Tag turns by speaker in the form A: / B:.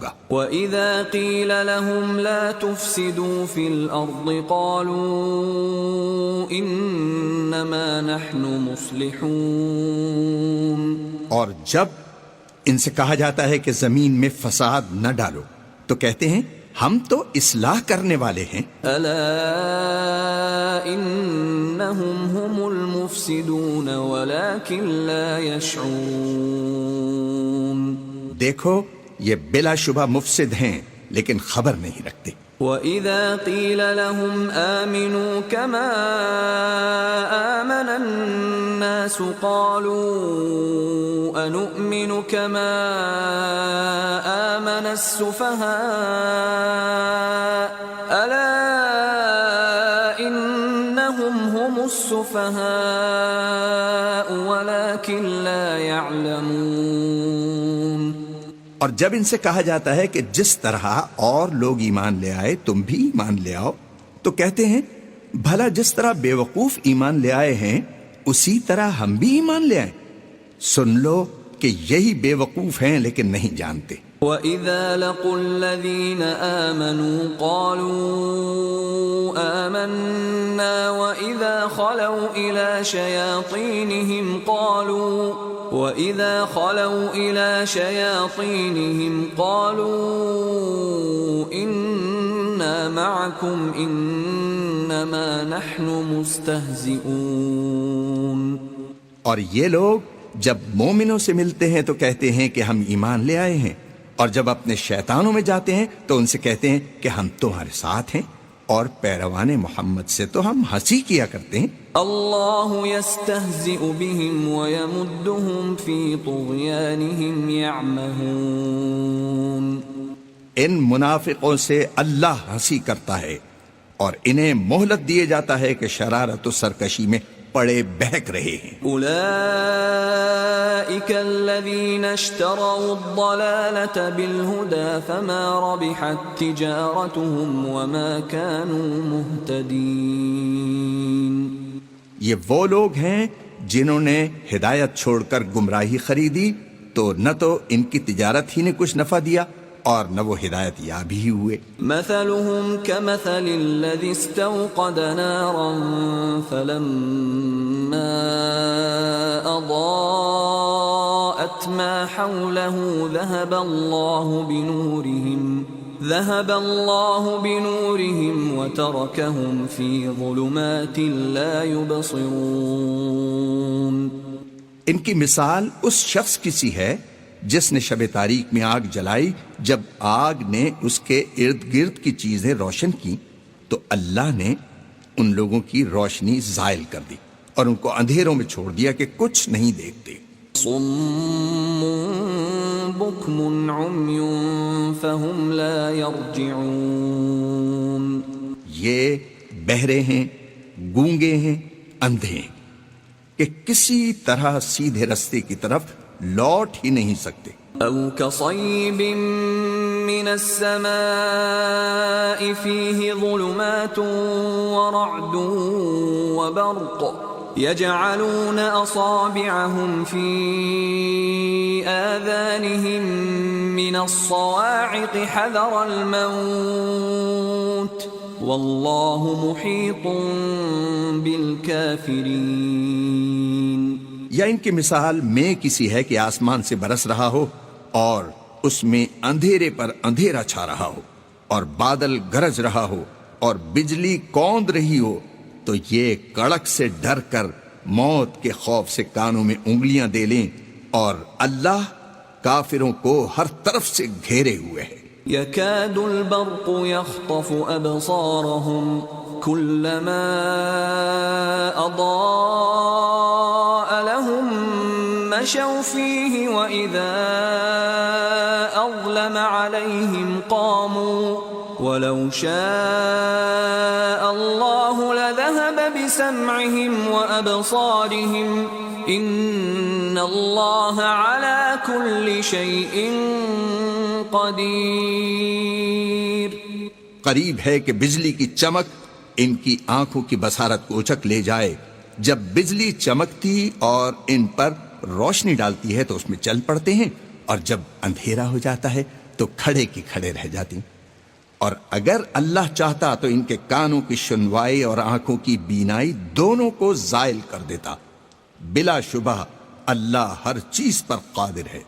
A: ہوگا۔
B: وَإِذَا قِيلَ لَهُمْ لَا تُفْسِدُوا فِي الْأَرْضِ قَالُوا إِنَّمَا نَحْنُ مُصْلِحُونَ،
A: اور جب ان سے کہا جاتا ہے کہ زمین میں فساد نہ ڈالو تو کہتے ہیں ہم تو اصلاح کرنے والے ہیں۔
B: أَلَا إِنَّهُمْ هُمُ الْمُفْسِدُونَ وَلَكِنْ لَا يَشْعُرُونَ،
A: دیکھو یہ بلا شبہ مفسد ہیں لیکن خبر نہیں رکھتے۔
B: وَإِذَا قِيلَ لَهُمْ آمِنُوا كَمَا آمَنَ النَّاسُ قَالُوا أَنُؤْمِنُ كَمَا آمَنَ السُّفَهَاءُ أَلَا إِنَّهُمْ هُمُ السُّفَهَاءُ وَلَكِنْ لَا يَعْلَمُونَ۔
A: اور جب ان سے کہا جاتا ہے کہ جس طرح اور لوگ ایمان لے آئے تم بھی ایمان لے آؤ تو کہتے ہیں بھلا جس طرح بے وقوف ایمان لے آئے ہیں اسی طرح ہم بھی ایمان لے آئیں۔ سن لو کہ یہی بے وقوف ہیں لیکن نہیں جانتے۔
B: وَإِذَا لَقُوا الَّذِينَ آمَنُوا قَالُوا آمَنَّا وَإِذَا خَلَوْا إِلَى شَيَاطِينِهِمْ قَالُوا إِنَّا مَعَكُمْ إِنَّمَا نَحْنُ مُسْتَهْزِئُونَ۔
A: اور یہ لوگ جب مومنوں سے ملتے ہیں تو کہتے ہیں کہ ہم ایمان لے آئے ہیں، اور جب اپنے شیطانوں میں جاتے ہیں تو ان سے کہتے ہیں کہ ہم تمہارے ساتھ ہیں، اور پیروان محمد سے تو ہم ہنسی کیا کرتے ہیں۔
B: اللہ یستہزئ بہم ویمدہم فی طغیانہم یعمہون۔
A: ان منافقوں سے اللہ ہنسی کرتا ہے اور انہیں مہلت دیے جاتا ہے کہ شرارت و سرکشی میں پڑے بہک رہے ہیں۔
B: اولئک الذین اشتروا الضلالة بالہدى فما ربحت تجارتهم وما كانوا مہتدین۔
A: یہ وہ لوگ ہیں جنہوں نے ہدایت چھوڑ کر گمراہی خریدی تو نہ تو ان کی تجارت ہی نے کچھ نفع دیا اور نہ وہ ہدایت یاب ہی ہوئے۔
B: مثلهم كمثل الذي استوقد نارا فلما أضاءت ما حوله ذهب الله بنورهم وتركهم في ظلمات لا يبصرون۔
A: ان کی مثال اس شخص کی سی ہے جس نے شب تاریک میں آگ جلائی، جب آگ نے اس کے ارد گرد کی چیزیں روشن کی تو اللہ نے ان لوگوں کی روشنی زائل کر دی اور ان کو اندھیروں میں چھوڑ دیا کہ کچھ نہیں دیکھتے۔
B: صم بکم عمی فہم لا یرجعون۔
A: یہ بہرے ہیں، گونگے ہیں، اندھے ہیں کہ کسی طرح سیدھے رستے کی طرف لوٹ ہی نہیں سکتے۔
B: او کصیب من السماء فیہ ظلمات ورعد وبرق يجعلون أصابعهم في آذانهم من الصواعق حذر الموت والله محيط بالكافرين۔
A: یا ان کی مثال میں کسی ہے کہ آسمان سے برس رہا ہو اور اس میں اندھیرے پر اندھیرا چھا رہا ہو اور بادل گرج رہا ہو اور بجلی کوند رہی ہو تو یہ کڑک سے ڈر کر موت کے خوف سے کانوں میں انگلیاں دے لیں، اور اللہ کافروں کو ہر طرف سے گھیرے ہوئے ہے۔
B: يكاد البرق يخطف أبصارهم كلما أضاء لهم مشوا فيه وإذا أظلم عليهم قاموا ولو شاء الله لذهب بسمعهم وأبصارهم إن الله على كل شيء قدیر۔
A: قریب ہے کہ بجلی کی چمک ان کی آنکھوں کی بصارت کو اچک لے جائے۔ جب بجلی چمکتی اور ان پر روشنی ڈالتی ہے تو اس میں چل پڑتے ہیں، اور جب اندھیرا ہو جاتا ہے تو کھڑے کی کھڑے رہ جاتی، اور اگر اللہ چاہتا تو ان کے کانوں کی سنوائی اور آنکھوں کی بینائی دونوں کو زائل کر دیتا۔ بلا شبہ اللہ ہر چیز پر قادر ہے۔